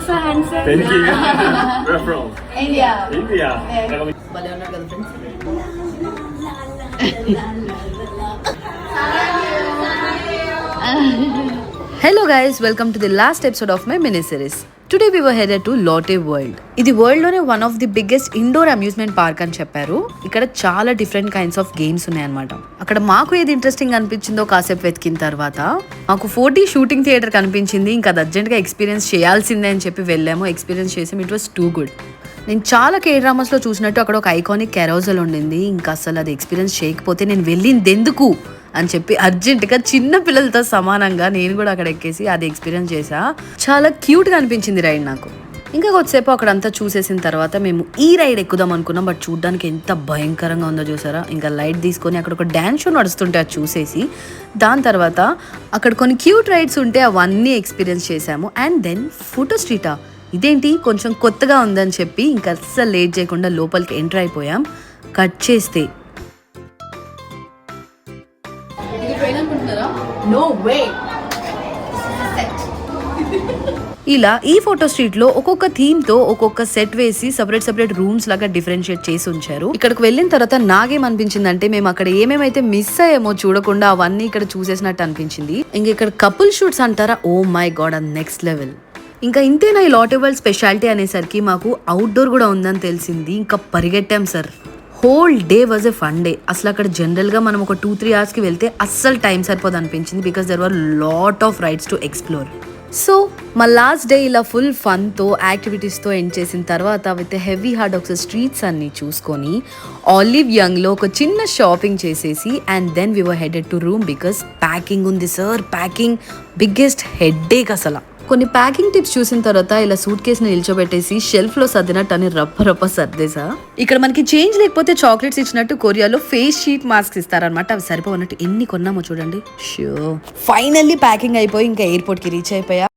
so handsome. Thank you. Where from? India. India. భలే ఉన్నారు కదా friends. Hello guys, welcome to the last episode of my mini series. Today we were headed to Lotte World. ఇది world లోనే one of the biggest indoor amusement park అని చెప్పారు. ఇక్కడ చాలా different kinds of games ఉన్నాయన్నమాట. అక్కడ మాకు ఏది ఇంట్రెస్టింగ్ అనిపించిందో కాసేపు వెతికిన తర్వాత మాకు 4D షూటింగ్ థియేటర్ కనిపించింది. ఇంకా అది అర్జెంట్గా ఎక్స్పీరియన్స్ చేయాల్సిందే అని చెప్పి వెళ్ళాము. ఎక్స్పీరియన్స్ చేసాము. It was too good. నేను చాలా K-డ్రామాస్లో చూసినట్టు అక్కడ ఒక ఐకానిక్ కెరోజల్ ఉండింది. ఇంకా అసలు అది ఎక్స్పీరియన్స్ చేయకపోతే నేను వెళ్ళింది ఎందుకు అని చెప్పి అర్జెంటుగా చిన్న పిల్లలతో సమానంగా నేను కూడా అక్కడ ఎక్కేసి అది ఎక్స్పీరియన్స్ చేసా. చాలా క్యూట్గా అనిపించింది రైడ్ నాకు. ఇంకా కొద్దిసేపు అక్కడంతా చూసేసిన తర్వాత మేము ఈ రైడ్ ఎక్కుదాం అనుకున్నాం. బట్ చూడడానికి ఎంత భయంకరంగా ఉందో చూసారా. ఇంకా లైట్ తీసుకొని అక్కడ ఒక డ్యాన్స్ షో నడుస్తుంటే అది చూసేసి దాని తర్వాత అక్కడ కొన్ని క్యూట్ రైడ్స్ ఉంటే అవన్నీ ఎక్స్పీరియన్స్ చేసాము. అండ్ దెన్ ఫోటో స్ట్రీటా, ఇదేంటి కొంచెం కొత్తగా ఉందని చెప్పి ఇంకా అస్సలు లేట్ చేయకుండా లోపలికి ఎంటర్ అయిపోయాం. కట్ చేస్తే No way. ఇలా ఈ ఫోటో స్ట్రీట్ లో ఒక్కొక్క థీమ్ తో ఒక్కొక్క సెట్ వేసి సపరేట్ రూమ్స్ లాగా డిఫరెన్షియేట్ చేసి ఉంచారు. ఇక్కడికి వెళ్ళిన తర్వాత నాకేమనిపించిందంటే మేము అక్కడ ఏమేమైతే మిస్ అయ్యామో చూడకుండా అవన్నీ ఇక్కడ చూసేసినట్టు అనిపించింది. ఇంకా ఇక్కడ కపుల్ షూట్స్ అంటారా, ఓ మై గాడ్, అది నెక్స్ట్ లెవెల్. ఇంకా ఇంతేనా ఈ లాటే వరల్డ్ స్పెషాలిటీ అనేసరికి మాకు అవుట్డోర్ కూడా ఉందని తెలిసింది. ఇంకా పరిగెట్టాం sir. Whole day was a fun day. అసలు అక్కడ జనరల్గా మనం ఒక 2-3 అవర్స్కి వెళ్తే అస్సలు టైం సరిపోదు అనిపించింది. Because there were lot of rides to explore. So మా లాస్ట్ డే ఇలా ఫుల్ ఫన్తో యాక్టివిటీస్తో ఎండ్ చేసిన తర్వాత విత్ హెవీ హార్డ్ ఒకసారి స్ట్రీట్స్ అన్ని చూసుకొని ఆలివ్ యంగ్లో ఒక చిన్న షాపింగ్ చేసేసి and then we were headed to room. Because packing ఉంది సార్, ప్యాకింగ్ బిగ్గెస్ట్ హెడ్ఏక్. అసలు కొన్ని ప్యాకింగ్ టిప్స్ చూసిన తర్వాత ఇలా సూట్ కేసుని నిల్చోబెట్టేసి షెల్ఫ్ లో సర్దినట్టు అని రప్ప సర్దేసా. ఇక్కడ మనకి చేంజ్ లేకపోతే చాక్లెట్స్ ఇచ్చినట్టు కొరియాలో ఫేస్ షీట్ మాస్క్ ఇస్తారనమాట. అవి సరిపోవన్నట్టు ఎన్ని కొన్నామో చూడండి. షో ఫైనల్లీ ప్యాకింగ్ అయిపోయి ఇంకా ఎయిర్పోర్ట్ కి రీచ్ అయిపోయా.